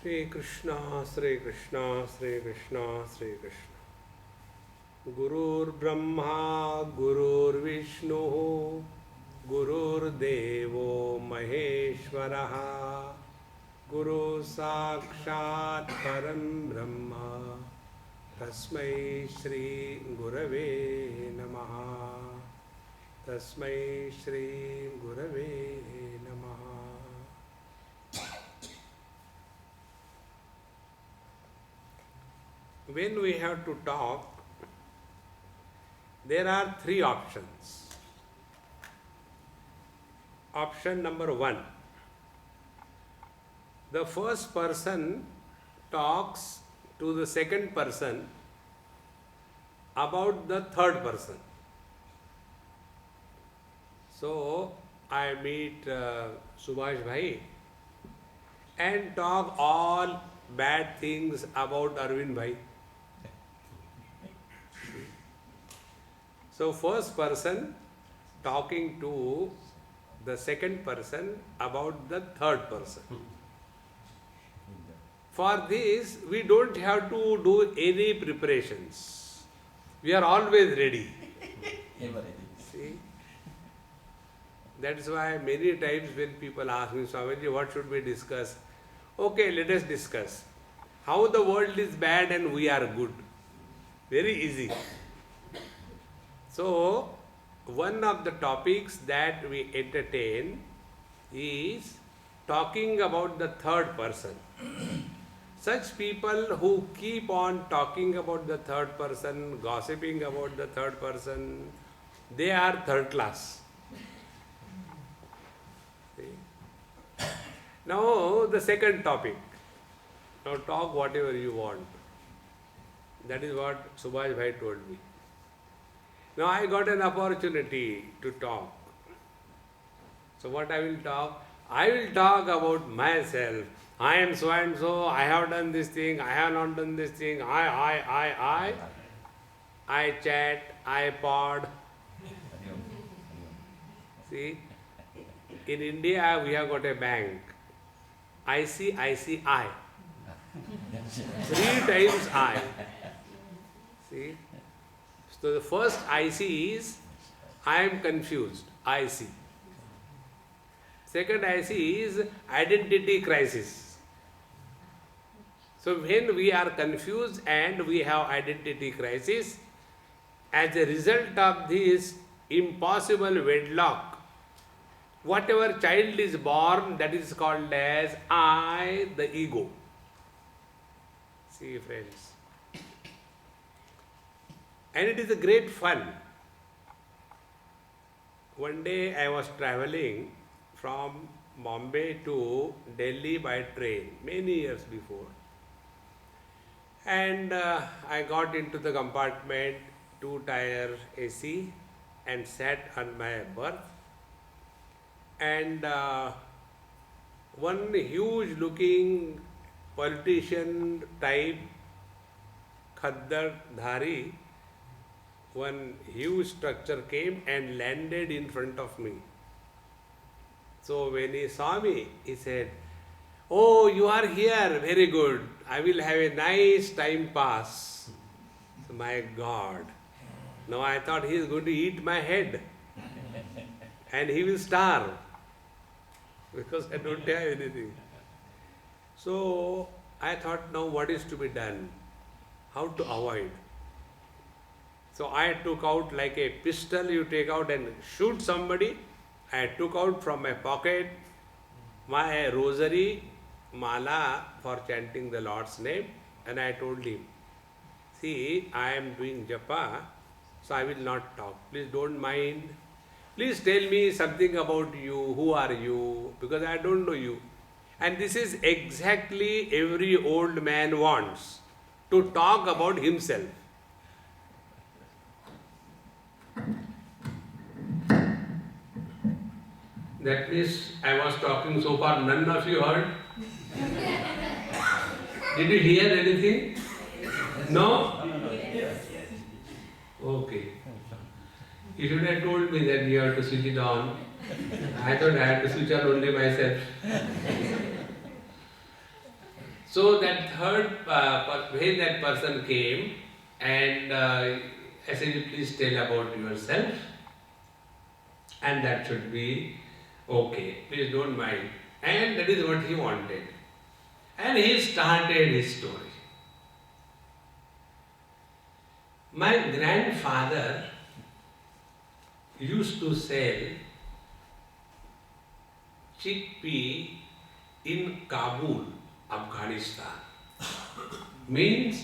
Shri Krishna, Shri Krishna, Shri Krishna, Shri Krishna. Gurur Brahma, Gurur Vishnu, Gurur Devo Maheshwaraha, Guru Sakshat Param Brahma, Tasmai Shri Gurave Namaha, Tasmai Shri Gurave Namaha. When we have to talk, there are three options. Option number one, the first person talks to the second person about the third person. So, I meet Subhash Bhai and talk all bad things about Arvind Bhai. So, first person talking to the second person about the third person. For this, we don't have to do any preparations. We are always ready. See? That is why many times when people ask me, Swamiji, what should we discuss? Okay, let us discuss. How the world is bad and we are good. Very easy. So, one of the topics that we entertain is talking about the third person. Such people who keep on talking about the third person, gossiping about the third person, they are third class. See? Now, the second topic. Now, talk whatever you want. That is what Subhash Bhai told me. Now I got an opportunity to talk. So what I will talk? I will talk about myself. I am so and so, I have done this thing, I have not done this thing, I chat, I pod. See, in India we have got a bank. ICICI. 3 times I. See? So the first IC is, I am confused, IC. Second IC is identity crisis. So when we are confused and we have identity crisis, as a result of this impossible wedlock, whatever child is born, that is called as I, the ego. See friends. And it is a great fun. One day I was traveling from Bombay to Delhi by train, many years before. And I got into the compartment, 2-tier AC, and sat on my berth. And one huge looking politician type, Khaddar Dhari, one huge structure came and landed in front of me. So when he saw me, he said, "Oh, you are here, very good. I will have a nice time pass." So, my God. Now I thought he is going to eat my head and he will starve because I don't have anything. So I thought, now what is to be done? How to avoid? So I took out like a pistol you take out and shoot somebody. I took out from my pocket my rosary mala for chanting the Lord's name, and I told him, see, I am doing japa, so I will not talk. Please don't mind. Please tell me something about you. Who are you? Because I don't know you. And this is exactly every old man wants, to talk about himself. That means I was talking so far, none of you heard? Did you hear anything? No? Okay. You should have told me that you have to switch it on. I thought I had to switch on only myself. So that when that person came and I said, please tell about yourself, and that should be okay, please don't mind. And that is what he wanted. And he started his story. My grandfather used to sell chickpea in Kabul, Afghanistan. Means,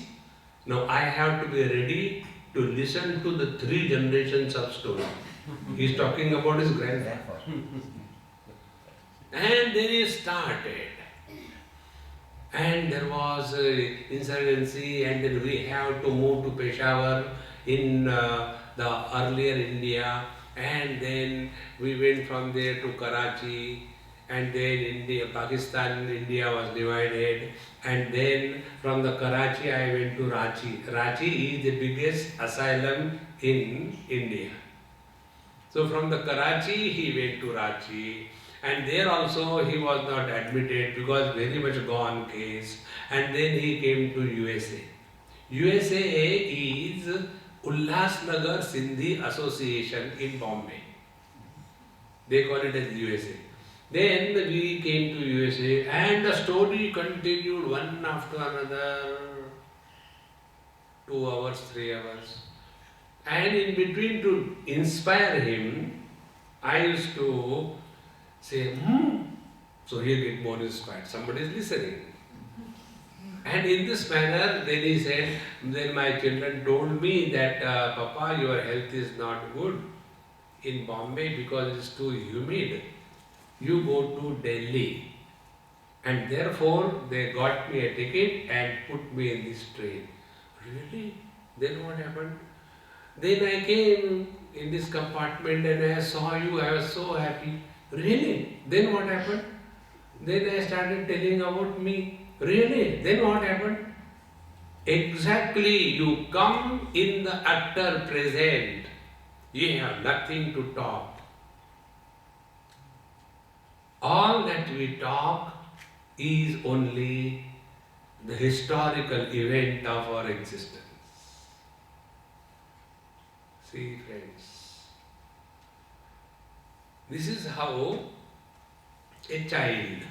now I have to be ready to listen to the 3 generations of story. He is talking about his grandfather. And then he started. And there was insurgency, and then we have to move to Peshawar in the earlier India, and then we went from there to Karachi, and then Pakistan, India was divided, and then from the Karachi I went to Ranchi. Ranchi is the biggest asylum in India. So from the Karachi he went to Ranchi. And there also he was not admitted because very much gone case. And then he came to USA. USA is Ulhasnagar Sindhi Association in Bombay. They call it as USA. Then we came to USA and the story continued one after another. 2 hours, 3 hours. And in between, to inspire him, I used to say, so he'll get more inspired. Somebody is listening. And in this manner, then he said, then my children told me that, Papa, your health is not good in Bombay because it is too humid. You go to Delhi. And therefore, they got me a ticket and put me in this train. Really? Then what happened? Then I came in this compartment and I saw you. I was so happy. Really? Then what happened? Then I started telling about me. Really? Then what happened? Exactly, you come in the actor present. You have nothing to talk. All that we talk is only the historical event of our existence. See, friends, this is how a child,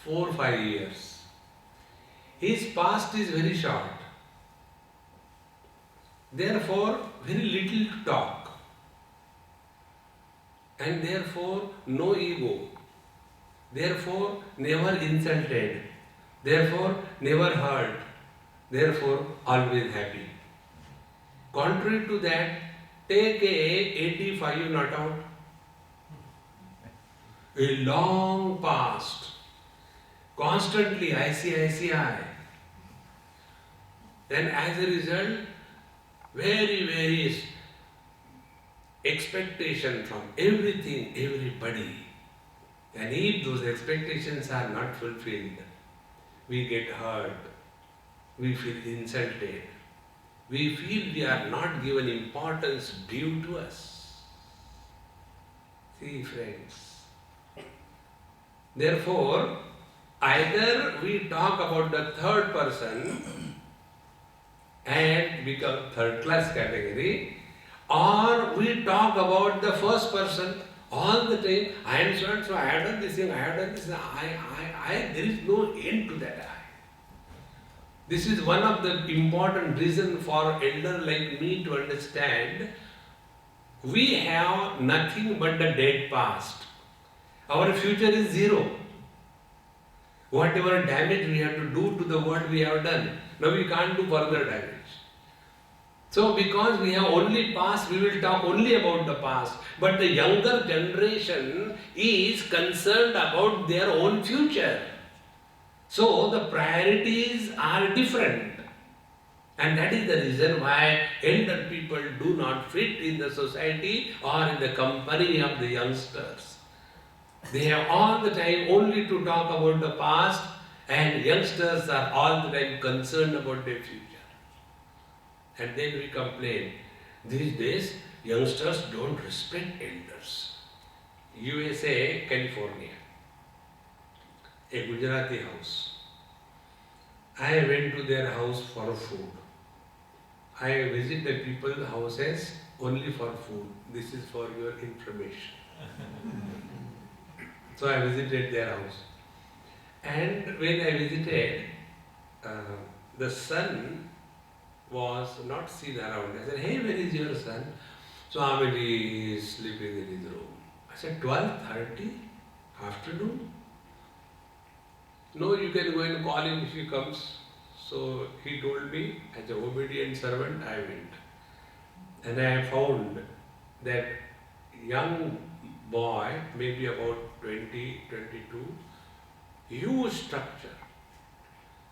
4 or 5 years, his past is very short. Therefore, very little to talk. And therefore, no ego. Therefore, never insulted. Therefore, never hurt. Therefore, always happy. Contrary to that, take a 85 not out. A long past. Constantly ICICI. Then as a result, very expectation from everything, everybody. And if those expectations are not fulfilled, we get hurt, we feel insulted, we feel we are not given importance due to us. See, friends. Therefore, either we talk about the third person and become third class category, or we talk about the first person all the time. I am so and so, I have done this thing, I have done this thing, there is no end to that I. This is one of the important reasons for elder like me to understand we have nothing but the dead past. Our future is zero. Whatever damage we have to do to the world we have done, now we can't do further damage. So because we have only past, we will talk only about the past. But the younger generation is concerned about their own future. So the priorities are different. And that is the reason why elder people do not fit in the society or in the company of the youngsters. They have all the time only to talk about the past, and youngsters are all the time concerned about their future. And then we complain, these days youngsters don't respect elders. USA, California, a Gujarati house. I went to their house for food. I visit the people's houses only for food. This is for your information. So I visited their house. And when I visited, the son was not seen around. I said, hey, where is your son? Swamiji is sleeping in his room. I said, 12:30 afternoon? No, you can go and call him if he comes. So he told me, as an obedient servant, I went. And I found that young boy, maybe about 20, 22, huge structure,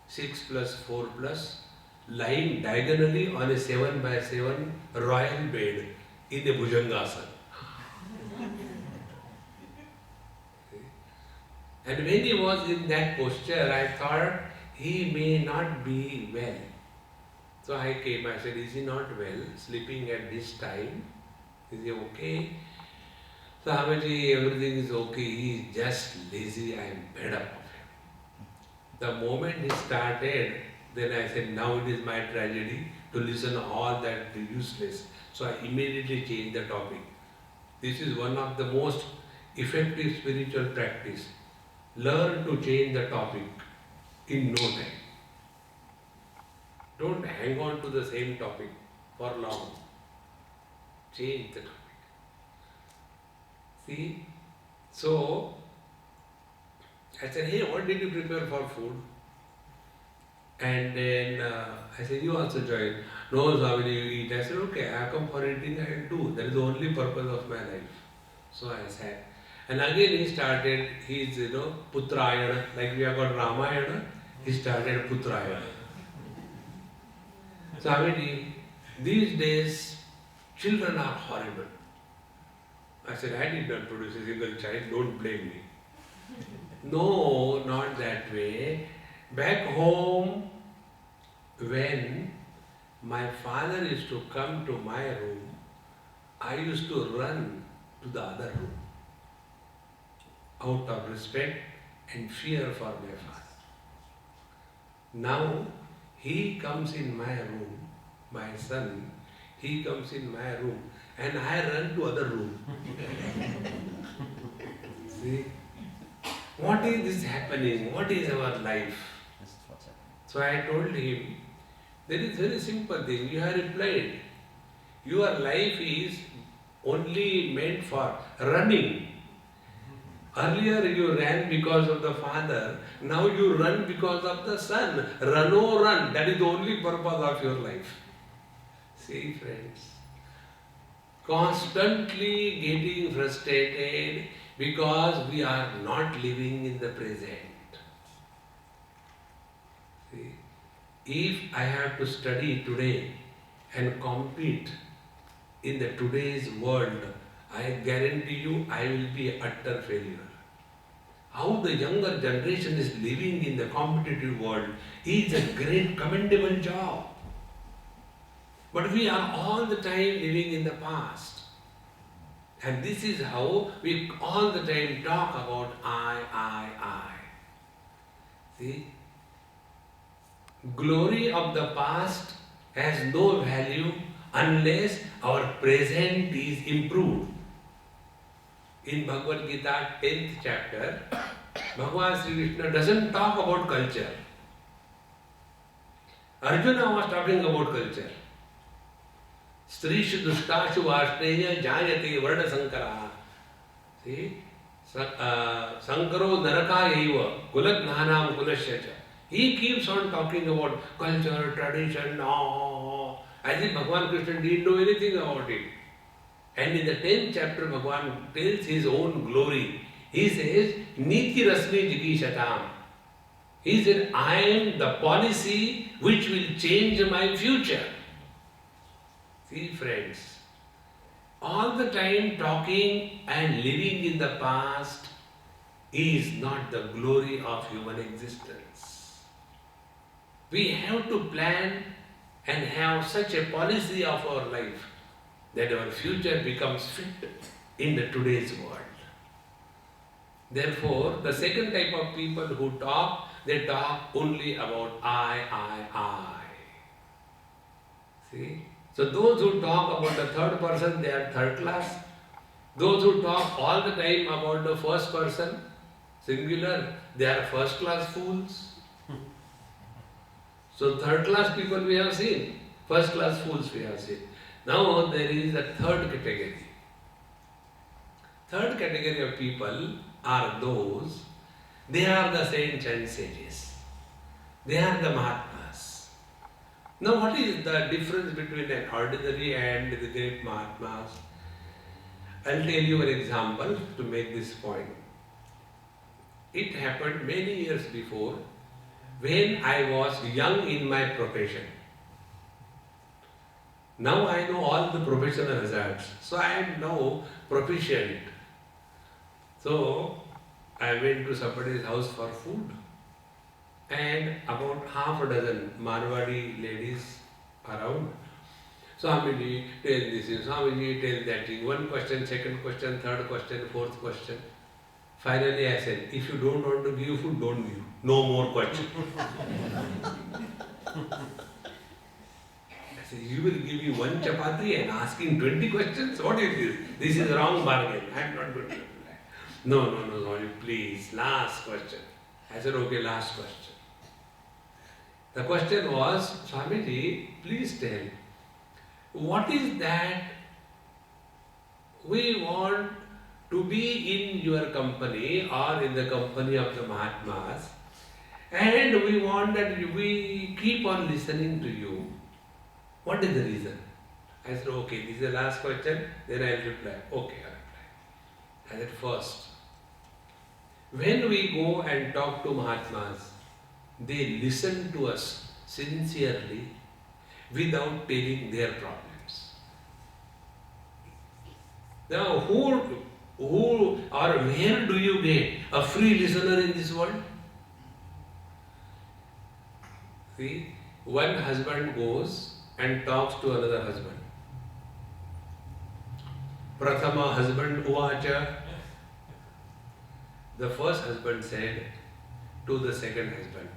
6 plus 4 plus, lying diagonally on a 7 by 7 royal bed in a Bhujangasana. And when he was in that posture, I thought he may not be well. So I came, I said, is he not well, sleeping at this time? Is he okay? So Swamiji, everything is okay, he is just lazy, I am fed up of him. The moment he started, then I said, now it is my tragedy to listen all that useless. So I immediately changed the topic. This is one of the most effective spiritual practice. Learn to change the topic in no time. Don't hang on to the same topic for long. Change the topic. See? So, I said, hey, what did you prepare for food? And then I said, you also join. No, Swamiji, you eat. I said, okay, I come for eating, I will do. That is the only purpose of my life. So I sat. And again he started his, Putrayana, like we have got Ramayana, he started Putrayana. Swamiji, these days children are horrible. I said, I did not produce a single child, don't blame me. No, not that way. Back home, when my father used to come to my room, I used to run to the other room out of respect and fear for my father. Now, he comes in my room, my son, he comes in my room and I run to other room. See? What is this happening? What is our life? So I told him, there is very simple thing. You have replied. Your life is only meant for running. Earlier you ran because of the father, now you run because of the son. Run or run, that is the only purpose of your life. See friends, constantly getting frustrated because we are not living in the present. See, if I have to study today and compete in the today's world, I guarantee you I will be an utter failure. How the younger generation is living in the competitive world is a great commendable job. But we are all the time living in the past. And this is how we all the time talk about I. See? Glory of the past has no value unless our present is improved. In Bhagavad Gita 10th chapter, Bhagavan Sri Krishna doesn't talk about culture. Arjuna was talking about culture. Strishu dushtashu vashneya jayate varna sankara. See? Sankaro narakayaiva kulatnanam kulasyacha. He keeps on talking about culture, tradition, as if Bhagavan Krishna didn't know anything about it. And in the 10th chapter, Bhagavan tells his own glory. He says, Niti Rasmi Jigishatam. He said, I am the policy which will change my future. See friends, all the time talking and living in the past is not the glory of human existence. We have to plan and have such a policy of our life that our future becomes fit in the today's world. Therefore, the second type of people who talk they talk only about I. See? So those who talk about the third person, they are third class. Those who talk all the time about the first person, singular, they are first class fools. So third class people we have seen, first class fools we have seen. Now there is a third category. Third category of people are those, they are the saints and sages. They are the Mahatmas. Now what is the difference between an ordinary and the great Mahatmas? I'll tell you an example to make this point. It happened many years before when I was young in my profession. Now I know all the professional hazards. So I am now proficient. So I went to somebody's house for food. And about half a dozen Marwadi ladies around. Swamiji, tell this thing, Swamiji, tell that thing. One question, second question, third question, fourth question. Finally I said, if you don't want to give food, don't give. No more questions. I said, you will give me one chapati and asking 20 questions? What is this? This is wrong bargain. I am not going to reply. No, Swami, please, last question. I said, okay, last question. The question was, Swamiji, please tell, what is that we want to be in your company or in the company of the Mahatmas, and we want that we keep on listening to you. What is the reason? I said, okay, this is the last question, then I will reply. Okay, I reply. I said, first, when we go and talk to Mahatmas, they listen to us sincerely without telling their problems. Now, who or where do you get a free listener in this world? See, one husband goes and talks to another husband. Prathama husband uvacha. The first husband said to the second husband,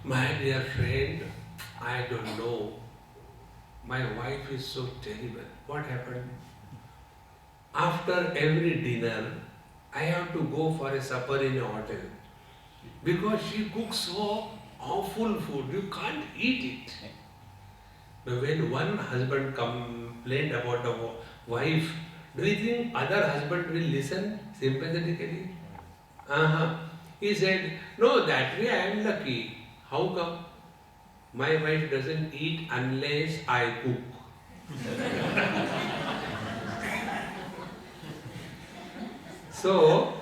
my dear friend, I don't know. My wife is so terrible. What happened? After every dinner, I have to go for a supper in a hotel because she cooks so awful food, you can't eat it. Now, when one husband complained about the wife, do you think other husband will listen sympathetically? He said, no, that way I am lucky. How come? My wife doesn't eat unless I cook. So,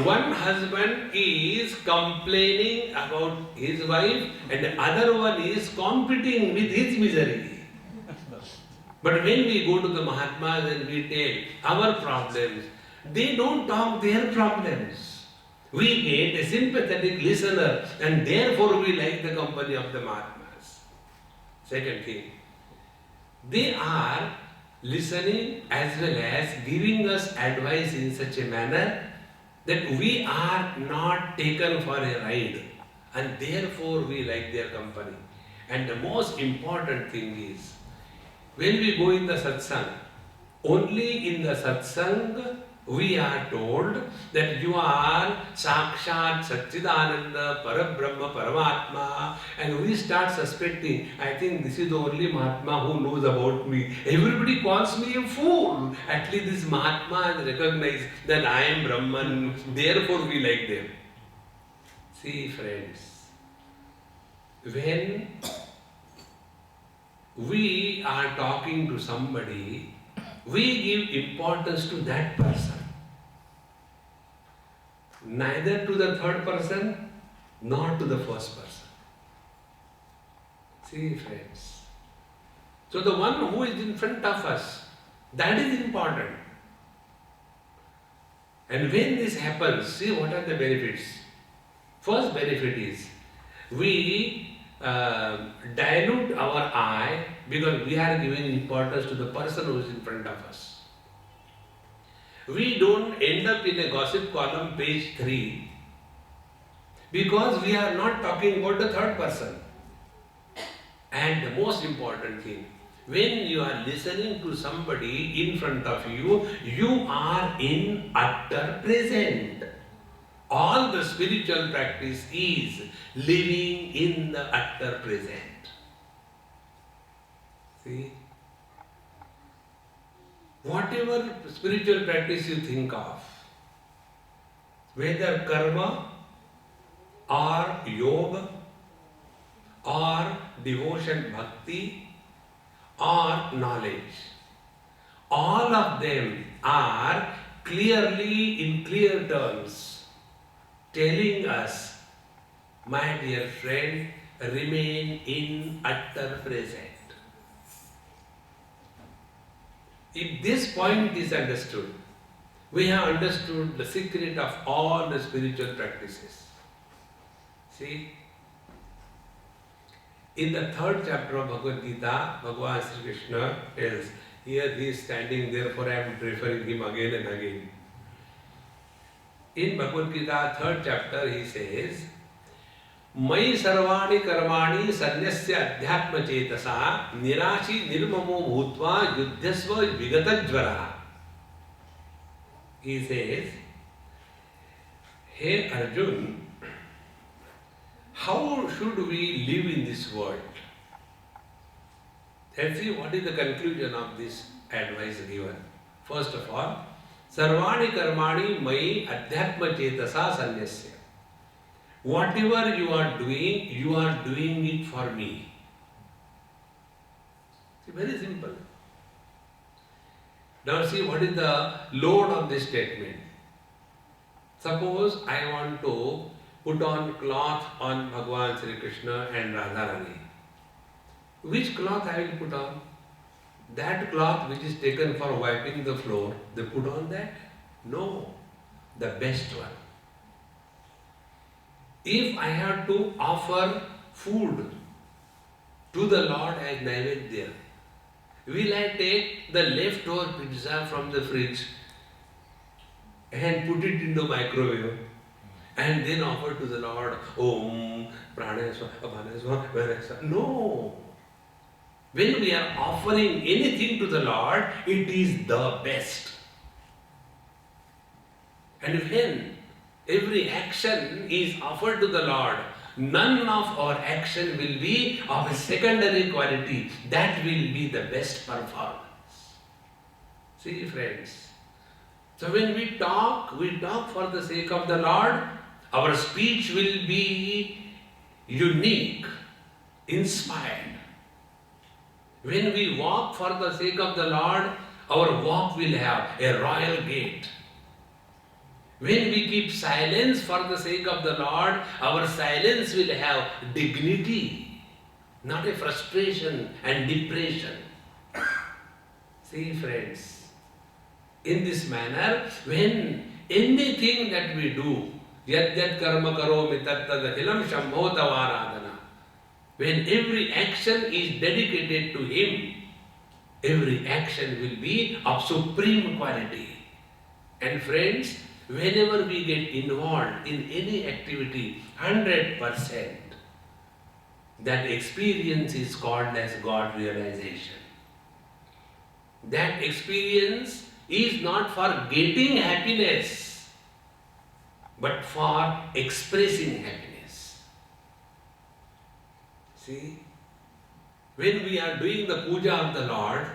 one husband is complaining about his wife and the other one is competing with his misery. But when we go to the Mahatmas and we tell our problems, they don't talk their problems. We get a sympathetic listener and therefore we like the company of the Mahatmas. Second thing, they are listening as well as giving us advice in such a manner that we are not taken for a ride and therefore we like their company. And the most important thing is, when we go in the satsang, only in the satsang we are told that you are Sakshat Satchidananda Parabrahma Paramatma, and we start suspecting, I think this is the only Mahatma who knows about me. Everybody calls me a fool. At least this Mahatma has recognized that I am Brahman, therefore we like them. See friends, when we are talking to somebody, we give importance to that person. Neither to the third person, nor to the first person. See friends. So the one who is in front of us, that is important. And when this happens, see what are the benefits. First benefit is, we dilute our I because we are giving importance to the person who is in front of us. We don't end up in a gossip column, page 3, Because we are not talking about the third person. And the most important thing, when you are listening to somebody in front of you, you are in utter present. All the spiritual practice is living in the utter present. See? Whatever spiritual practice you think of, whether karma or yoga or devotion bhakti or knowledge, all of them are clearly in clear terms telling us, my dear friend, remain in utter present. If this point is understood, we have understood the secret of all the spiritual practices. See, in the third chapter of Bhagavad Gita, Bhagavan Sri Krishna tells, here he is standing, therefore I am referring him again and again. In Bhagavad Gita, third chapter, he says, Mai sarvani karmani sanyasya adhyatma chetasa nirashi nirmamo bhutva yudhyasva vigatajvara. He says, Hey Arjun, how should we live in this world? Let's see what is the conclusion of this advice given. First of all, Sarvani karmani mai adhyatma chetasa sanyasya. Whatever you are doing it for me. See, very simple. Now see what is the load of this statement. Suppose I want to put on cloth on Bhagavan Sri Krishna and Radharani. Which cloth I will put on? That cloth which is taken for wiping the floor, they put on that? No, the best one. If I have to offer food to the Lord as Naivedya, will I take the leftover pizza from the fridge and put it into microwave and then offer to the Lord, Om, Pranaya Apana Swaha? No. When we are offering anything to the Lord, it is the best. And when every action is offered to the Lord, none of our action will be of a secondary quality. That will be the best performance. See, friends. So when we talk for the sake of the Lord. Our speech will be unique, inspired. When we walk for the sake of the Lord, our walk will have a royal gait. When we keep silence for the sake of the Lord, our silence will have dignity, not a frustration and depression. See, friends, in this manner, when anything that we do, yad yad karma karomi tat tad akhilam shambho tavaradhana, when every action is dedicated to Him, every action will be of supreme quality. And friends, whenever we get involved in any activity, 100%, that experience is called as God realization. That experience is not for getting happiness, but for expressing happiness. See, when we are doing the puja of the Lord,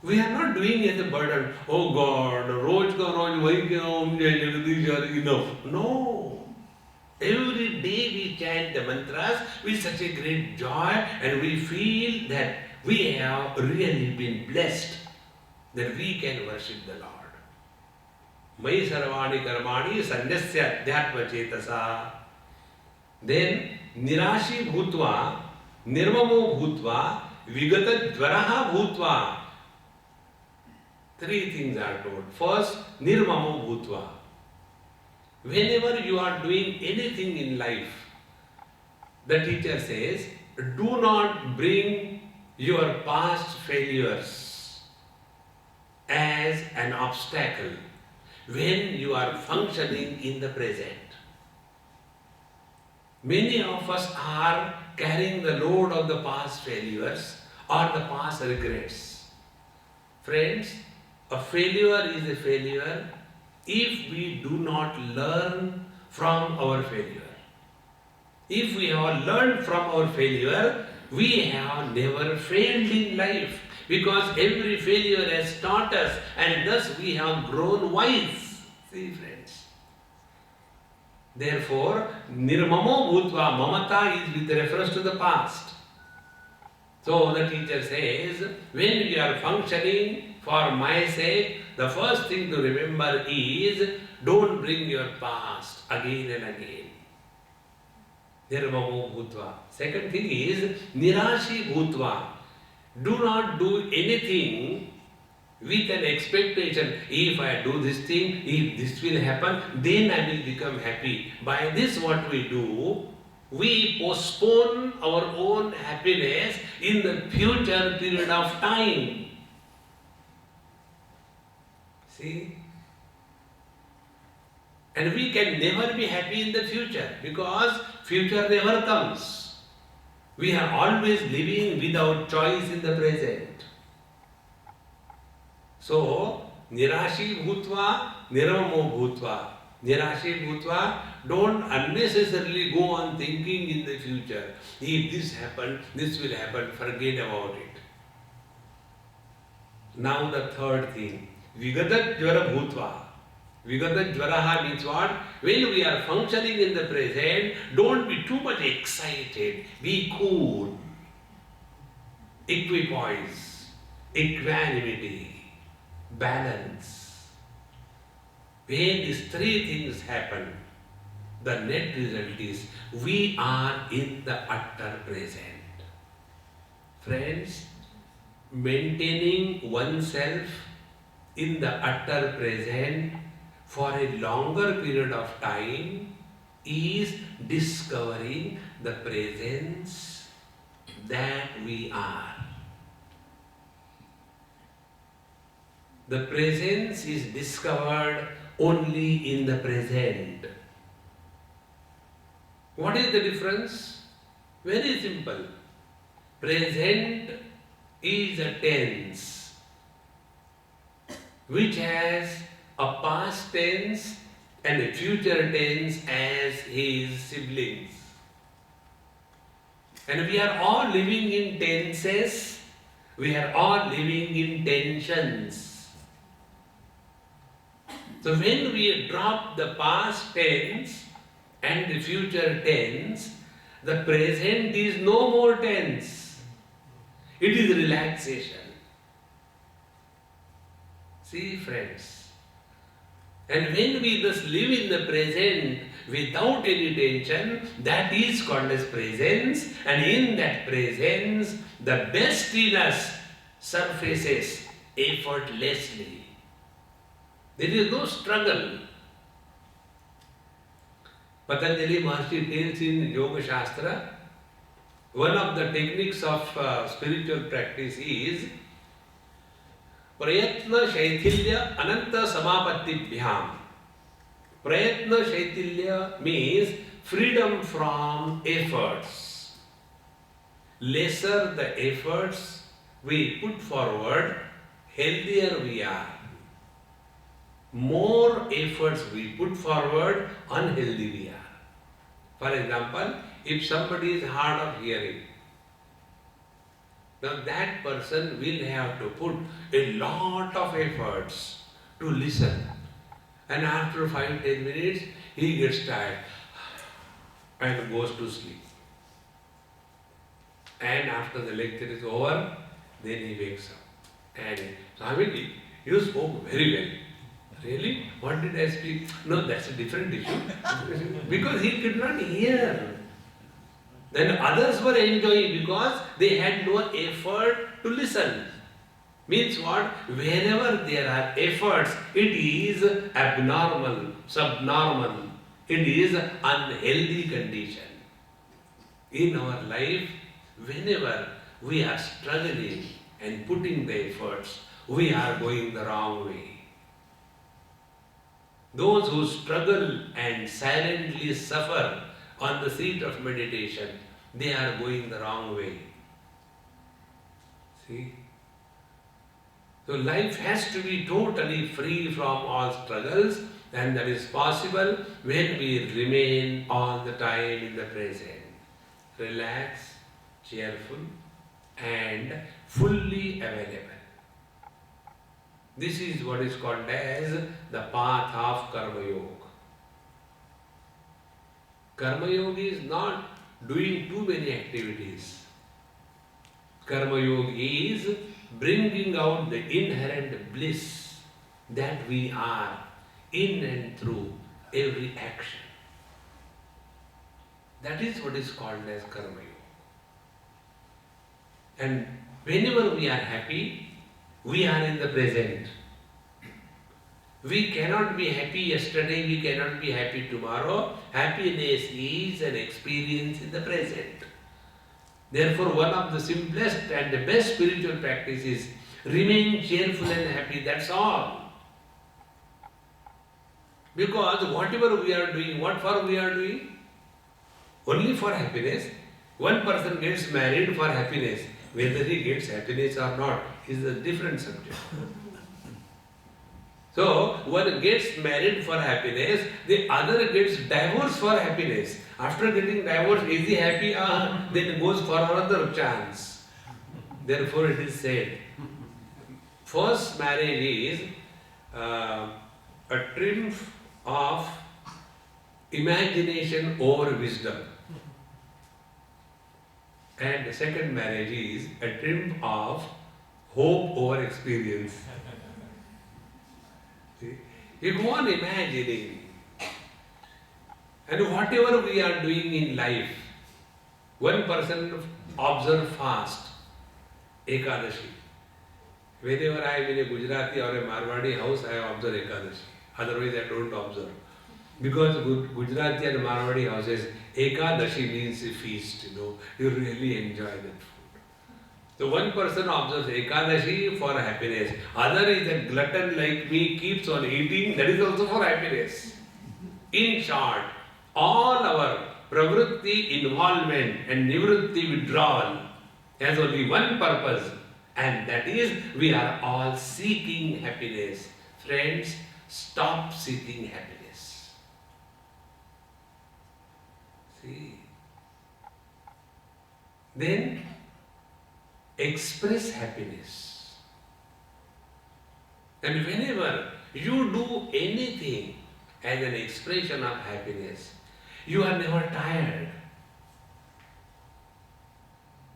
we are not doing it as a burden. Oh God, roj ka roj vahi ke om jai jagadish hari, enough. No. Every day we chant the mantras with such a great joy, and we feel that we have really been blessed, that we can worship the Lord. Mai sarvani karmani sanyasya adhyatma chetasa. Then nirashi bhutva, nirmamo bhutva, vigata dvaraha bhutva. Three things are told. First, nirmamo bhutva. Whenever you are doing anything in life, the teacher says, do not bring your past failures as an obstacle when you are functioning in the present. Many of us are carrying the load of the past failures or the past regrets. Friends, a failure is a failure if we do not learn from our failure. If we have learned from our failure, we have never failed in life, because every failure has taught us, and thus we have grown wise. See, friends. Therefore, nirmamo bhutva, mamata is with reference to the past. So the teacher says, when we are functioning for my sake, the first thing to remember is, don't bring your past again and again. Nirmamo bhutva. Second thing is, nirashi bhutva. Do not do anything with an expectation. If I do this thing, if this will happen, then I will become happy. By this what we do, we postpone our own happiness in the future period of time. See? And we can never be happy in the future, because future never comes. We are always living without choice in the present. So, nirashi bhutva, nirmamo bhutva. Nirashi bhutva, don't unnecessarily go on thinking in the future. If this happened, this will happen, forget about it. Now the third thing, vigata jvara bhutva. Vigata jvaraha means what? When we are functioning in the present, don't be too much excited. Be cool. Equipoise. Equanimity. Balance. When these three things happen, the net result is we are in the utter present. Friends, maintaining oneself in the utter present for a longer period of time is discovering the presence that we are. The presence is discovered only in the present. What is the difference? Very simple. Present is a tense which has a past tense and a future tense as his siblings. And we are all living in tenses, we are all living in tensions. So when we drop the past tense and the future tense, the present is no more tense. It is relaxation. See, friends. And when we thus live in the present without any tension, that is called as presence, and in that presence, the best in us surfaces effortlessly. There is no struggle. Patanjali Maharshi tells in Yoga Shastra, one of the techniques of spiritual practice is Prayatna Shaitilya Ananta Samapatti-bhyam. Prayatna Shaitilya means freedom from efforts. Lesser the efforts we put forward, healthier we are. More efforts we put forward, unhealthy we are. For example, if somebody is hard of hearing, now that person will have to put a lot of efforts to listen. And after 5-10 minutes, he gets tired and goes to sleep. And after the lecture is over, then he wakes up. And Swamiji, you spoke very well. Really? What did I speak? No, that's a different issue. Because he could not hear. Then others were enjoying because they had no effort to listen. Means what? Wherever there are efforts, it is abnormal, subnormal. It is unhealthy condition. In our life, whenever we are struggling and putting the efforts, we are going the wrong way. Those who struggle and silently suffer on the seat of meditation, they are going the wrong way. See? So life has to be totally free from all struggles, and that is possible when we remain all the time in the present. Relaxed, cheerful, and fully available. This is what is called as the path of Karma Yoga. Karma Yoga is not doing too many activities. Karma Yoga is bringing out the inherent bliss that we are in and through every action. That is what is called as Karma Yoga. And whenever we are happy, we are in the present. We cannot be happy yesterday, we cannot be happy tomorrow. Happiness is an experience in the present. Therefore, one of the simplest and the best spiritual practice is remain cheerful and happy, that's all. Because whatever we are doing, what for we are doing? Only for happiness. One person gets married for happiness. Whether he gets happiness or not is a different subject. So, one gets married for happiness, the other gets divorced for happiness. After getting divorced, is he happy? Then goes for another chance. Therefore, it is said, first marriage is a triumph of imagination over wisdom. And the second marriage is a triumph of hope over experience. See? You go on imagining. And whatever we are doing in life, one person observe fast, Ekadashi. Whenever I am in a Gujarati or a Marwadi house, I observe Ekadashi. Otherwise, I don't observe. Because Gujarati and Marwadi houses, Ekadashi means a feast, you really enjoy that food. So one person observes Ekadashi for happiness, other is a glutton like me, keeps on eating, that is also for happiness. In short, all our pravritti involvement and nivritti withdrawal has only one purpose, and that is we are all seeking happiness. Friends, stop seeking happiness. See? Then express happiness. And whenever you do anything as an expression of happiness, you are never tired.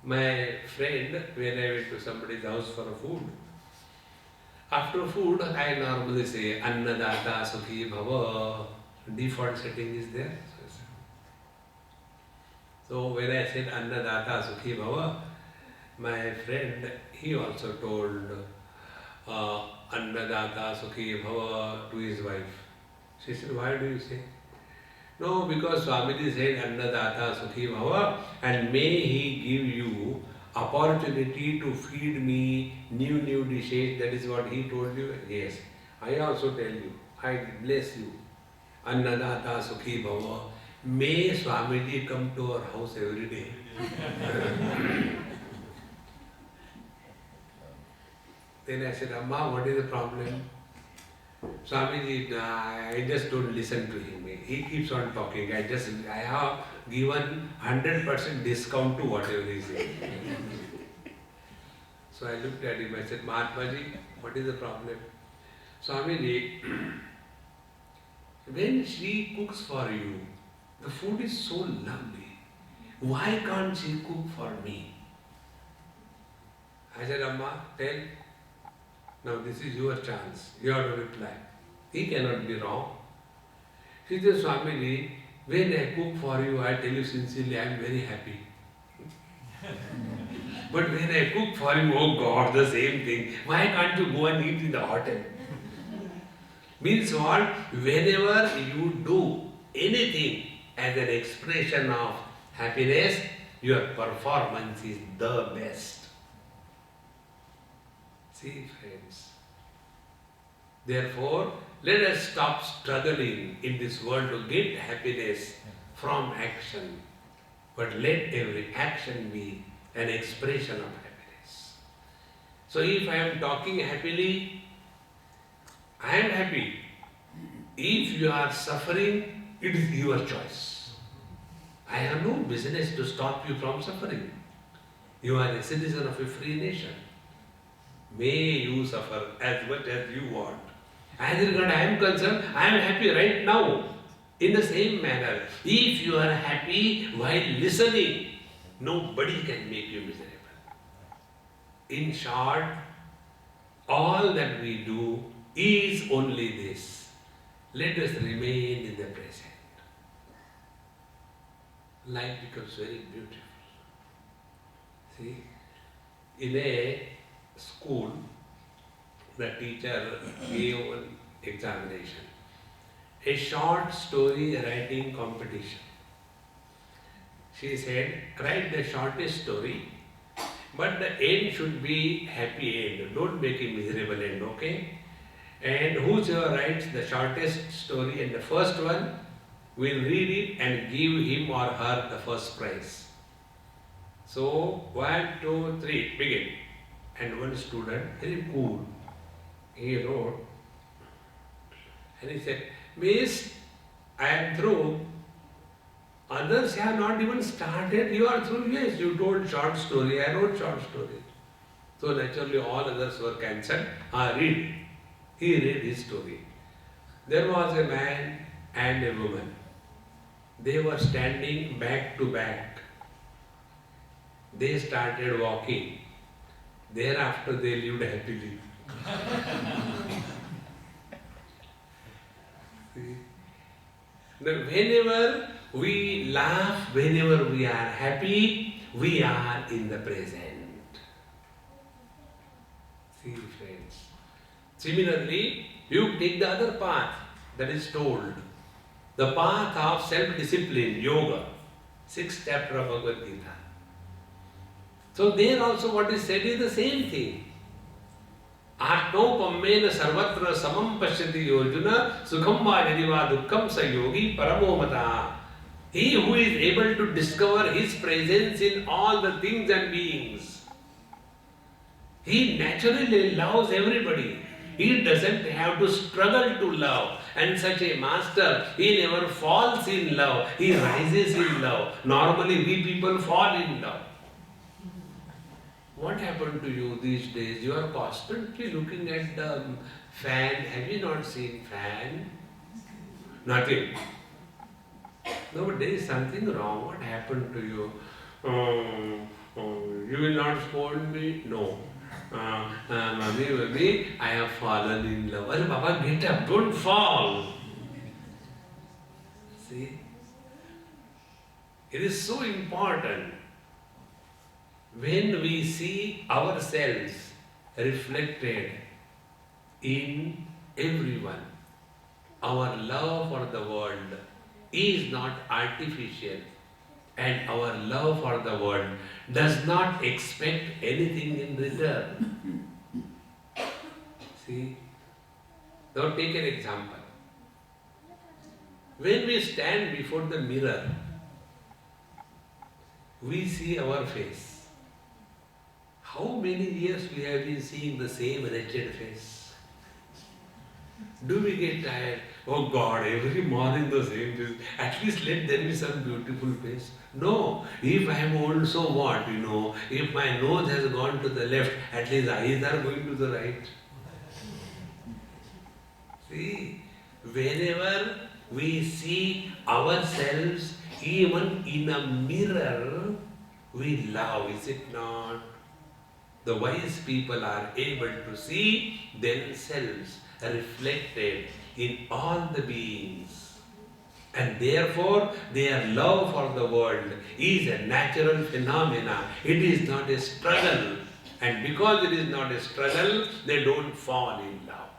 My friend, when I went to somebody's house for food, after food I normally say, Annadata Sukhi Bhava. Default setting is there. So when I said Annadata Sukhi Bhava, my friend, he also told Annadata Sukhi Bhava to his wife. She said, why do you say? No, because Swamiji said Annadata Sukhi Bhava, and may he give you opportunity to feed me new dishes. That is what he told you. Yes, I also tell you, I bless you. Annadata Sukhi Bhava. May Swamiji come to our house every day. Then I said, Amma, what is the problem? Swamiji, I just don't listen to him. He keeps on talking. I have given 100% discount to whatever he says. So I looked at him. I said, Mahatmaji, what is the problem? Swamiji, when she cooks for you, the food is so lovely. Why can't she cook for me? I said, Amma, tell. Now this is your chance. You have to reply. He cannot be wrong. She says, Swamiji, when I cook for you, I tell you sincerely, I am very happy. But when I cook for you, oh God, the same thing. Why can't you go and eat in the hotel? Means what? Whenever you do anything as an expression of happiness, your performance is the best. See, friends. Therefore, let us stop struggling in this world to get happiness from action, but let every action be an expression of happiness. So if I am talking happily, I am happy. If you are suffering, it is your choice. I have no business to stop you from suffering. You are a citizen of a free nation. May you suffer as much as you want. As regards I am concerned, I am happy right now. In the same manner, if you are happy while listening, nobody can make you miserable. In short, all that we do is only this. Let us remain in the present. Life becomes very beautiful. See, in a school, the teacher gave an examination. A short story writing competition. She said, write the shortest story, but the end should be happy end. Don't make a miserable end, okay? And whosoever writes the shortest story and the first one will read it and give him or her the first prize. So, 1, 2, 3, begin. And one student, very cool, he wrote, and he said, Miss, I am through. Others have not even started. You are through. Yes, you told short story. I wrote short story. So naturally all others were cancelled. Read. He read his story. There was a man and a woman. They were standing back to back. They started walking. Thereafter they lived happily. Now, whenever we laugh, whenever we are happy, we are in the present. See, friends. Similarly, you take the other path that is told. The path of self-discipline, yoga, 6th chapter of Bhagavad Gita. So there also what is said is the same thing. Atmopamena sarvatra samam pashyati yojuna sukham va yadiva dukkham sa yogi paramo mata. He who is able to discover his presence in all the things and beings, he naturally loves everybody. He doesn't have to struggle to love. And such a master, he never falls in love. He rises in love. Normally we people fall in love. What happened to you these days? You are constantly looking at the fan. Have you not seen fan? Nothing. No, but there is something wrong. What happened to you? You will not scold me? No. Mummy, I have fallen in love. Well, Baba, get up. Don't fall. See? It is so important. When we see ourselves reflected in everyone, our love for the world is not artificial, and our love for the world does not expect anything in return. See? Now take an example. When we stand before the mirror, we see our face. How many years we have been seeing the same wretched face? Do we get tired? Oh God, every morning the same face. At least let there be some beautiful face. No, if I am old, so what, if my nose has gone to the left, at least eyes are going to the right. See, whenever we see ourselves, even in a mirror, we love, is it not? The wise people are able to see themselves reflected in all the beings. And therefore, their love for the world is a natural phenomena. It is not a struggle. And because it is not a struggle, they don't fall in love.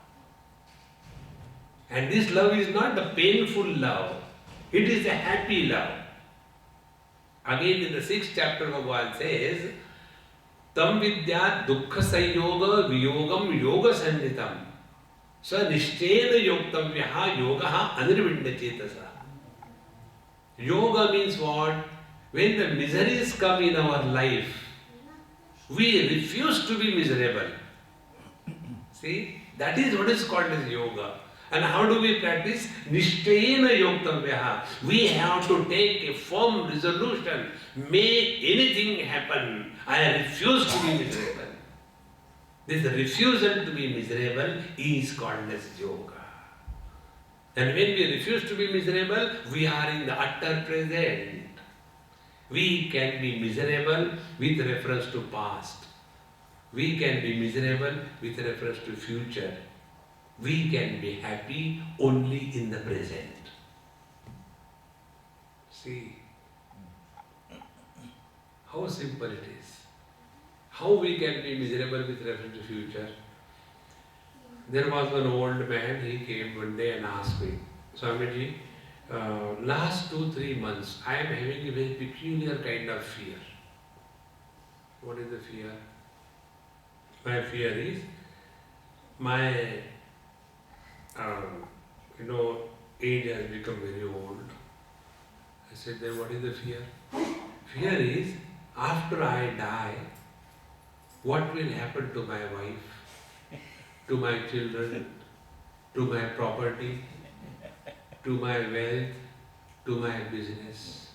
And this love is not the painful love. It is a happy love. Again in the 6th chapter, Bhagavan says, Tam vidyat dukkha sanyoga viyogam yoga sannitam sa nishtena yoktavyaha yogaha anirvinda chetasa. Yoga means what? When the miseries come in our life, we refuse to be miserable. See, that is what is called as yoga. And how do we practice? Nishtena yoktavyaha. We have to take a firm resolution. May anything happen, I refuse to be miserable. This refusal to be miserable is called as yoga. And when we refuse to be miserable, we are in the utter present. We can be miserable with reference to past. We can be miserable with reference to future. We can be happy only in the present. See how simple it is. How we can be miserable with reference to future. There was one old man, he came one day and asked me, Swamiji, last 2-3 months I am having a very peculiar kind of fear. What is the fear? My fear is my age has become very old. I said, then what is the fear? Fear is, after I die, what will happen to my wife, to my children, to my property, to my wealth, to my business?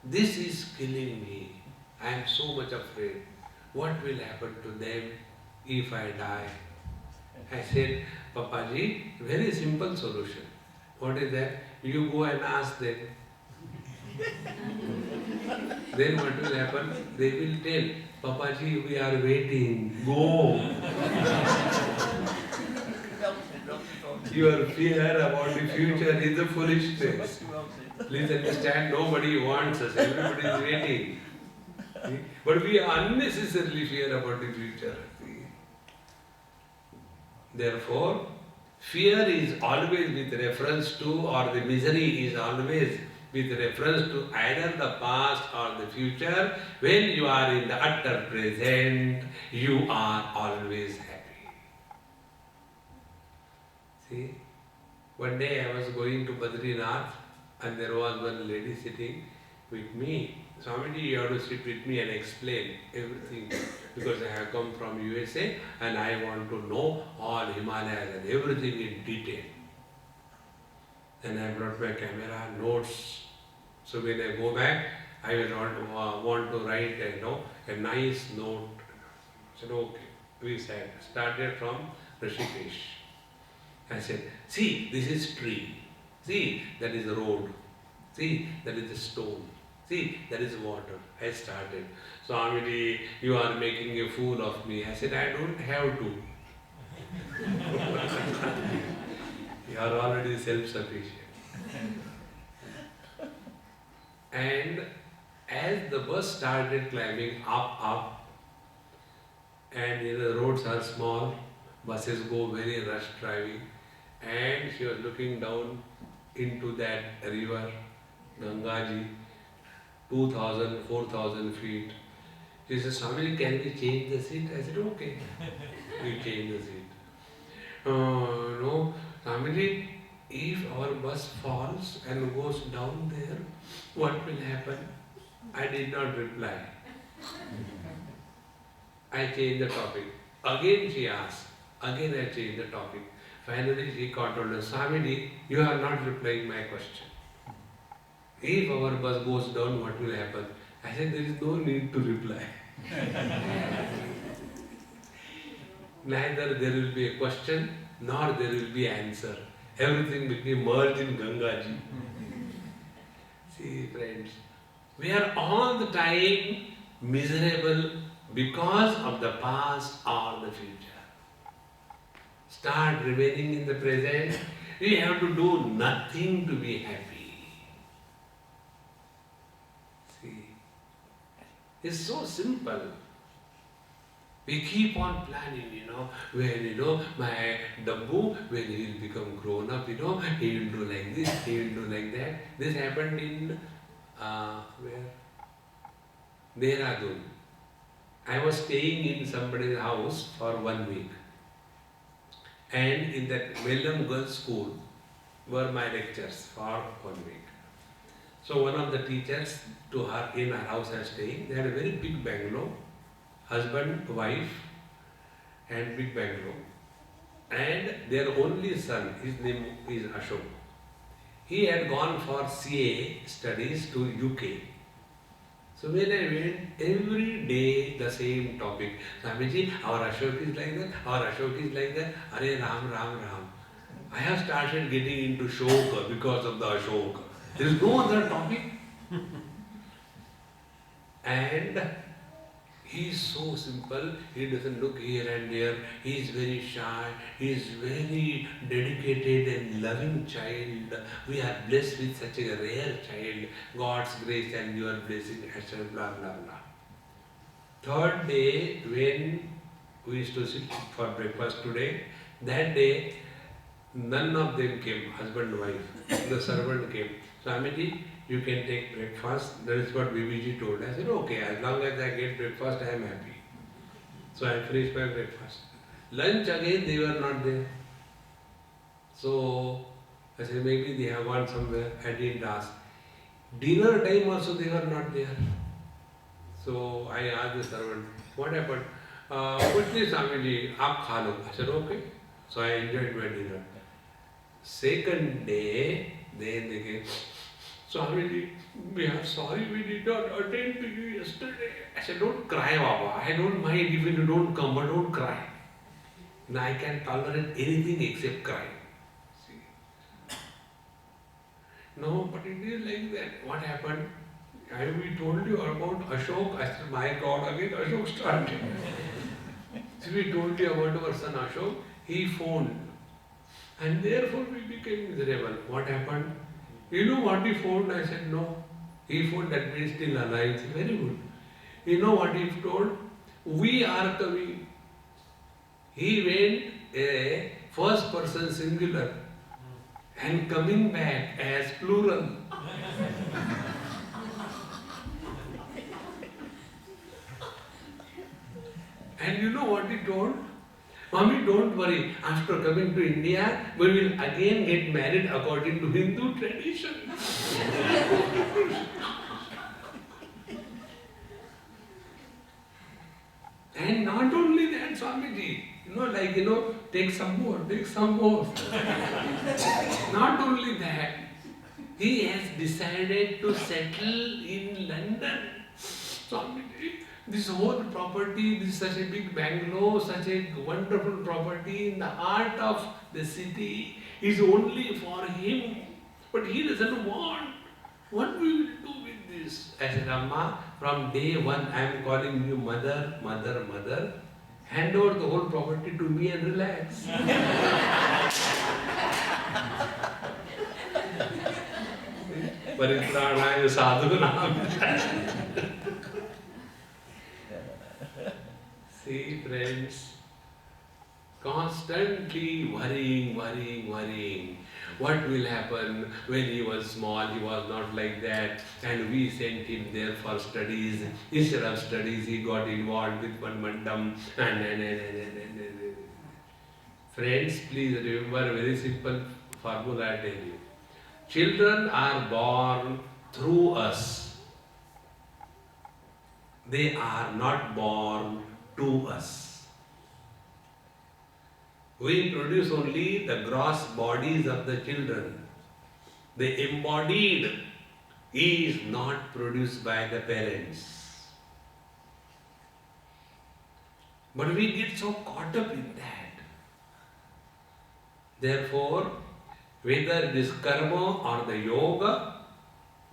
This is killing me. I am so much afraid. What will happen to them if I die? I said, Papaji, very simple solution. What is that? You go and ask them. Then what will happen? They will tell, Papaji, we are waiting. Go. Your fear about the future is a foolishness. Please understand, nobody wants us. Everybody is waiting. See? But we unnecessarily fear about the future. See? Therefore, fear is always with reference to, or the misery is always with reference to either the past or the future. When you are in the utter present, you are always happy. See, one day I was going to Badrinath and there was one lady sitting with me. Swamiji, you have to sit with me and explain everything because I have come from USA and I want to know all Himalayas and everything in detail. Then I brought my camera, notes. So when I go back, I will want to write a nice note. I said, okay. We started from Rishikesh. I said, see, this is tree. See, that is the road. See, that is the stone. See, that is water. I started. Swamiji, you are making a fool of me. I said, I don't have to. You are already self-sufficient. And as the bus started climbing up, and the roads are small, buses go very rush driving, and she was looking down into that river, Gangaji, 2,000, 4,000 feet. She said, Swami, can we change the seat? I said, okay. We changed the seat. No, Swamiji, if our bus falls and goes down there, what will happen? I did not reply. I changed the topic. Again she asked. Again I changed the topic. Finally she controlled us. Swamiji, you are not replying my question. If our bus goes down, what will happen? I said, there is no need to reply. Neither there will be a question, nor there will be answer. Everything will be merged in Gangaji. See, friends, we are all the time miserable because of the past or the future. Start remaining in the present. You have to do nothing to be happy. See, it's so simple. We keep on planning, when, my Dabbu, when he will become grown up, he will do like this, he will do like that. This happened in, where? Dehradun. I was staying in somebody's house for 1 week. And in that Wellam Girls School were my lectures for 1 week. So one of the teachers to her in her house are staying. They had a very big bungalow, husband, wife, and big bungalow. And their only son, his name is Ashok. He had gone for CA studies to UK. So when I went, every day the same topic. Swamiji, our Ashok is like that, our Ashok is like that. Hare Ram, Ram, Ram. I have started getting into Shok because of the Ashok. There is no other topic. And he is so simple, he doesn't look here and there, he is very shy, he is very dedicated and loving child. We are blessed with such a rare child, God's grace and your blessing, etc. Blah blah blah. Third day, when we used to sit for breakfast today, that day none of them came, husband and wife. The servant came. Swamiji, you can take breakfast. That is what Bibiji told. I said, okay, as long as I get breakfast, I am happy. So I finished my breakfast. Lunch again, they were not there. So I said, maybe they have gone somewhere. I didn't ask. Dinner time also, they were not there. So I asked the servant, what happened? Kuch nahi Swamiji, aap kha lo. I said, okay. So I enjoyed my dinner. Second day, then they came, Swamiji, we are sorry we did not attend to you yesterday. I said, don't cry, Baba. I don't mind even you don't come, but don't cry. Now I can tolerate anything except crying. See? No, but it is like that. What happened? We told you about Ashok. I said, my God, again Ashok started. So we told you about our son Ashok. He phoned. And therefore we became miserable. What happened? You know what he phoned? I said, no. He phoned, that means still alive. Said, very good. You know what he told? We are coming. He went a first person singular and coming back as plural. And you know what he told? Mommy, don't worry. After coming to India, we will again get married according to Hindu tradition. And not only that, Swamiji, take some more, take some more. Not only that, he has decided to settle in London. Swamiji, this whole property, this is such a big bungalow, such a wonderful property in the heart of the city, is only for him. But he doesn't want. What we will do with this? I said, Amma, from day one I am calling you mother, mother, mother. Hand over the whole property to me and relax. Paritranaya sadhunam. See, friends, constantly worrying. What will happen when he was small? He was not like that, and we sent him there for studies. Instead of studies, he got involved with one mandam. Friends, please remember a very simple formula I tell you. Children are born through us. They are not born to us. We produce only the gross bodies of the children. The embodied is not produced by the parents. But we get so caught up in that. Therefore, whether it is karma or the yoga,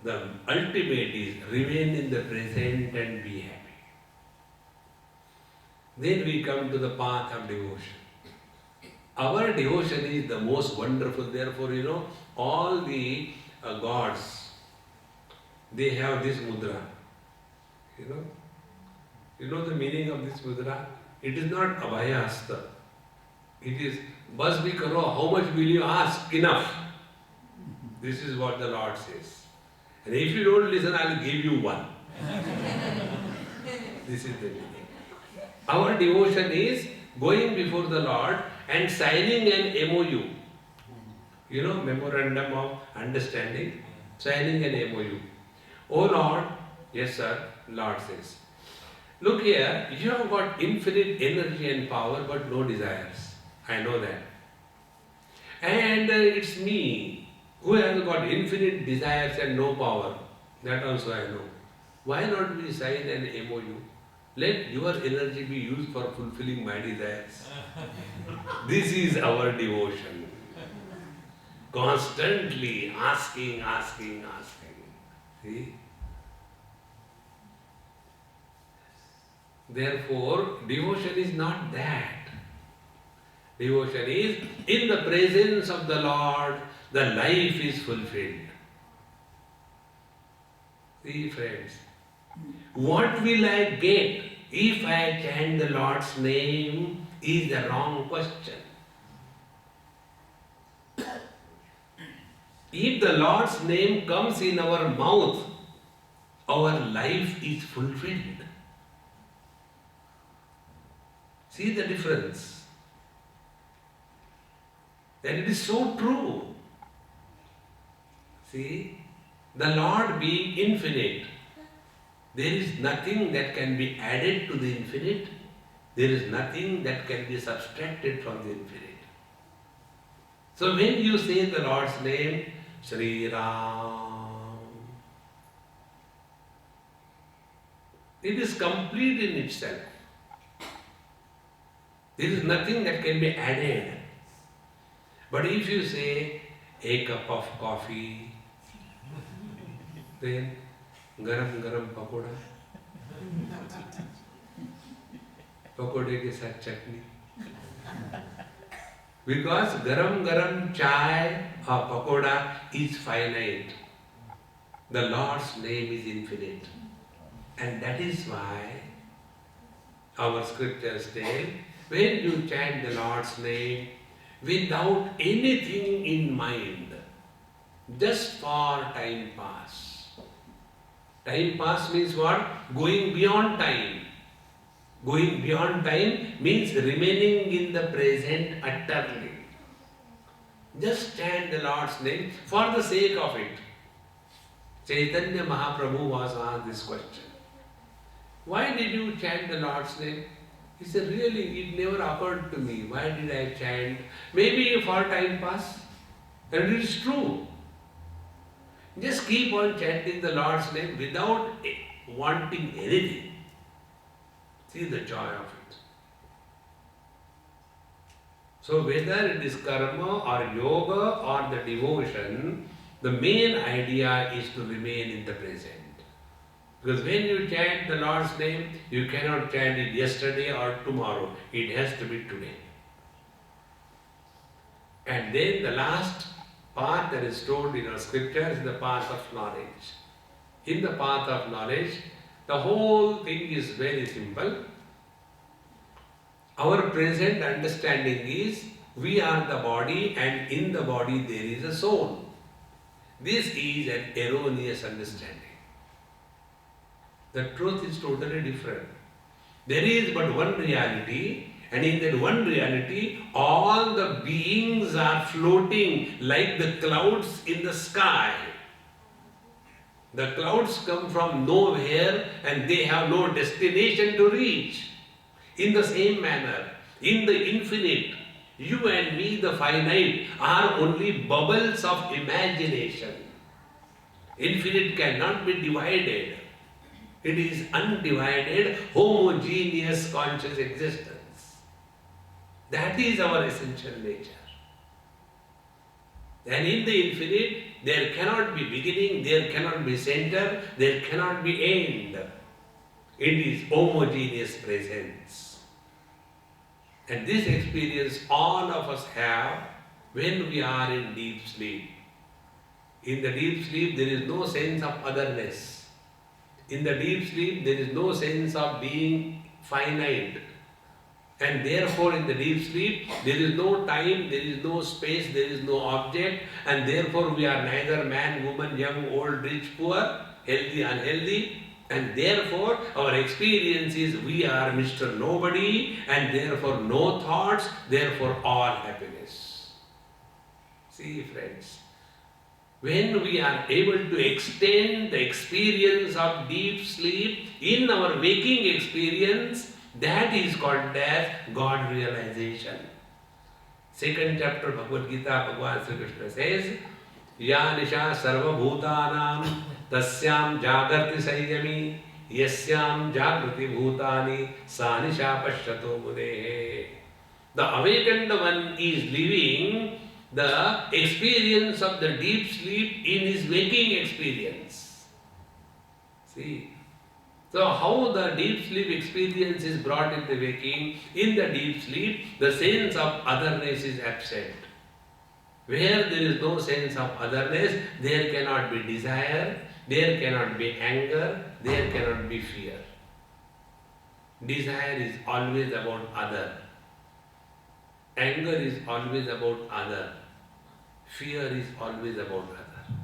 the ultimate is remain in the present and be happy. Then we come to the path of devotion. Our devotion is the most wonderful. Therefore, all the gods, they have this mudra. You know the meaning of this mudra? It is not abhayahasta. It is, bas bhi karo, how much will you ask? Enough. This is what the Lord says. And if you don't listen, I will give you one. This is the meaning. Our devotion is going before the Lord and signing an MOU. Memorandum of understanding. signing an MOU. Oh Lord, yes sir, Lord says. Look here, you have got infinite energy and power but no desires. I know that. And it's me who has got infinite desires and no power. That also I know. Why not we sign an MOU? Let your energy be used for fulfilling my desires. This is our devotion. Constantly asking. See? Therefore, devotion is not that. Devotion is in the presence of the Lord, the life is fulfilled. See, friends, what will I get if I chant the Lord's name is the wrong question. If the Lord's name comes in our mouth, our life is fulfilled. See the difference? And it is so true. See, the Lord being infinite, there is nothing that can be added to the infinite. There is nothing that can be subtracted from the infinite. So when you say the Lord's name, Sri Ram, it is complete in itself. There is nothing that can be added. But if you say a cup of coffee, then garam pakoda, pakode ke sath chutney. Because garam chai or pakoda is finite. The Lord's name is infinite. And that is why our scriptures tell, when you chant the Lord's name without anything in mind, just for time pass. Time pass means what? Going beyond time. Going beyond time means remaining in the present utterly. Just chant the Lord's name for the sake of it. Chaitanya Mahaprabhu was asked this question. Why did you chant the Lord's name? He said, really, it never occurred to me. Why did I chant? Maybe for time pass. And it is true. Just keep on chanting the Lord's name without wanting anything. See the joy of it. So whether it is karma or yoga or the devotion, the main idea is to remain in the present. Because when you chant the Lord's name, you cannot chant it yesterday or tomorrow. It has to be today. And then the last path that is told in our scriptures is the path of knowledge. In the path of knowledge, the whole thing is very simple. Our present understanding is we are the body and in the body there is a soul. This is an erroneous understanding. The truth is totally different. There is but one reality, and in that one reality, all the beings are floating like the clouds in the sky. The clouds come from nowhere and they have no destination to reach. In the same manner, in the infinite, you and me, the finite, are only bubbles of imagination. Infinite cannot be divided. It is undivided, homogeneous conscious existence. That is our essential nature. And in the infinite, there cannot be beginning, there cannot be center, there cannot be end. It is homogeneous presence. And this experience all of us have when we are in deep sleep. In the deep sleep, there is no sense of otherness. In the deep sleep, there is no sense of being finite. And therefore, in the deep sleep, there is no time, there is no space, there is no object, and therefore we are neither man, woman, young, old, rich, poor, healthy, unhealthy, and therefore our experience is we are Mr. Nobody, and therefore no thoughts, therefore all happiness. See, friends, When we are able to extend the experience of deep sleep in our waking experience, that is called as God realization. Second chapter Bhagavad Gita, Bhagavan Sri Krishna says, Ya nisha sarva bhutanam tasyam jagarti sanyami yasyam jagrati bhutani sa nisha pashyato munehe. The awakened one is living the experience of the deep sleep in his waking experience. See? So how the deep sleep experience is brought in the waking, in the deep sleep, the sense of otherness is absent. Where there is no sense of otherness, there cannot be desire, there cannot be anger, there cannot be fear. Desire is always about other. Anger is always about other. Fear is always about other.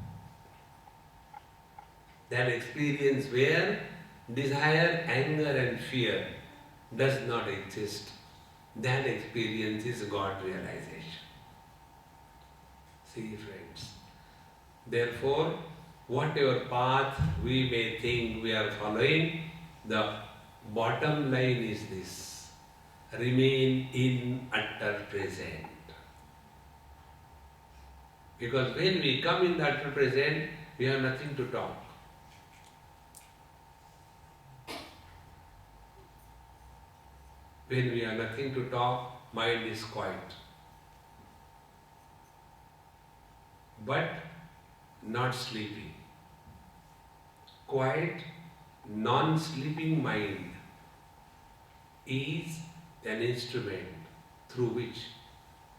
That experience where desire, anger and fear does not exist, that experience is God realization. See friends, therefore whatever path we may think we are following, the bottom line is this: remain in utter present. Because when we come in the utter present, we have nothing to talk. When we have nothing to talk, mind is quiet. But not sleeping. Quiet, non-sleeping mind is an instrument through which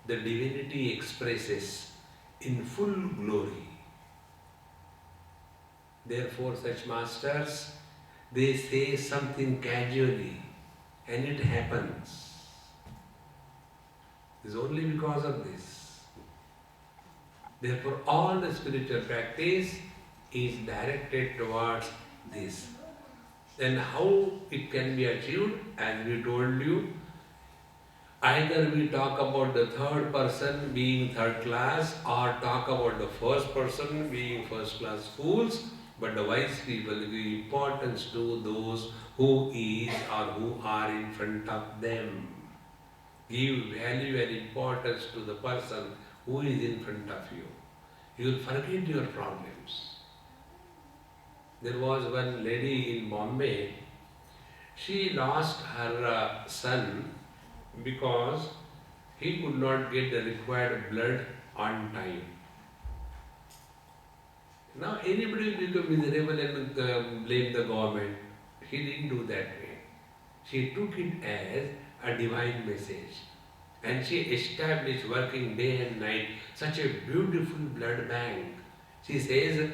the divinity expresses in full glory. Therefore, such masters, they say something casually and it happens. It's only because of this. Therefore, all the spiritual practice is directed towards this. Then how it can be achieved? As we told you, either we talk about the third person being third class or talk about the first person being first class fools, but the wise people give importance to those who is or who are in front of them. Give value and importance to the person who is in front of you. You will forget your problems. There was one lady in Bombay, she lost her son because he could not get the required blood on time. Now anybody will become miserable and blame the government. She didn't do that way. She took it as a divine message. And she established, working day and night, such a beautiful blood bank. She says,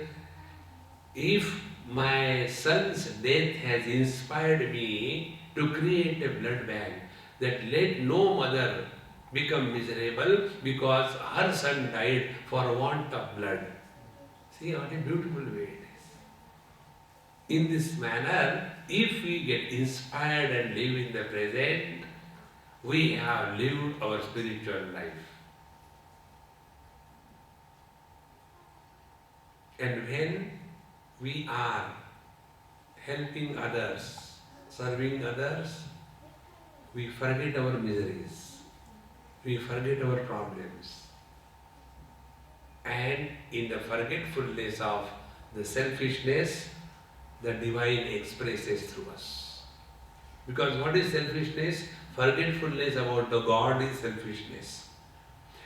if my son's death has inspired me to create a blood bank, that let no mother become miserable because her son died for want of blood. See what a beautiful way it is. In this manner, if we get inspired and live in the present, we have lived our spiritual life. And when we are helping others, serving others, we forget our miseries, we forget our problems. And in the forgetfulness of the selfishness, the divine expresses through us. Because what is selfishness? Forgetfulness about the God is selfishness.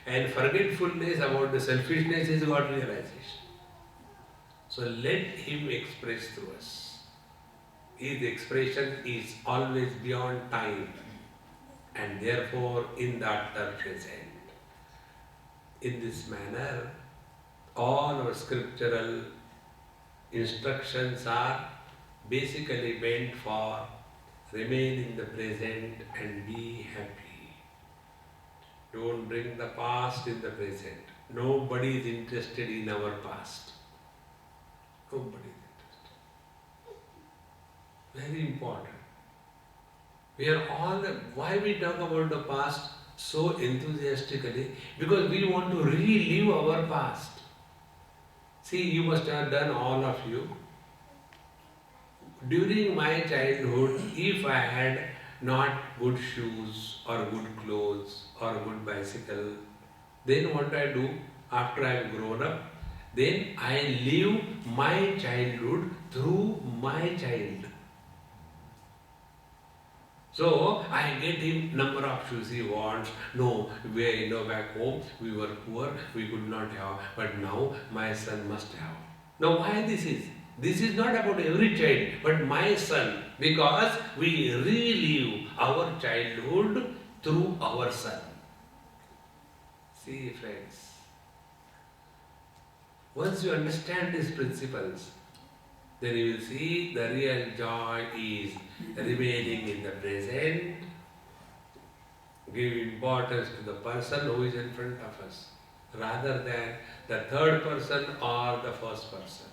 And forgetfulness about the selfishness is God realization. So let Him express through us. His expression is always beyond time and therefore in the utter present. In this manner, all our scriptural instructions are basically meant for remain in the present and be happy. Don't bring the past in the present. Nobody is interested in our past. Nobody is interested. Very important. We are all, why we talk about the past so enthusiastically? Because we want to relive our past. See, you must have done all of you. During my childhood, if I had not good shoes or good clothes or good bicycle, then what I do after I have grown up? Then I live my childhood through my child. So I get him number of shoes he wants. No, back home we were poor, we could not have, but now my son must have. Now why this is? This is not about every child, but my son, because we relive our childhood through our son. See, friends, once you understand these principles, then you will see the real joy is remaining in the present, give importance to the person who is in front of us, rather than the third person or the first person.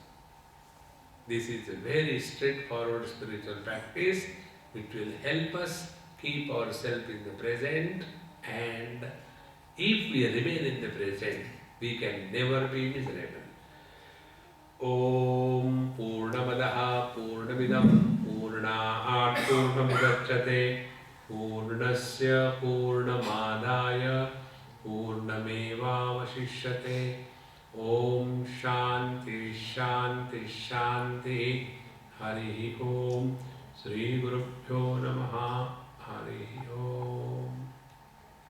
This is a very straightforward spiritual practice which will help us keep ourselves in the present, and if we remain in the present, we can never be miserable. ॐ पूर्णमदः पूर्णमिदं पूर्णात् पूर्णमुदच्यते पूर्णस्य पूर्णमादाय पूर्णमेवावशिष्यते ॐ शान्ति शान्ति शान्तिः हरिः ॐ श्रीगुरुभ्यो नमः हरिः ॐ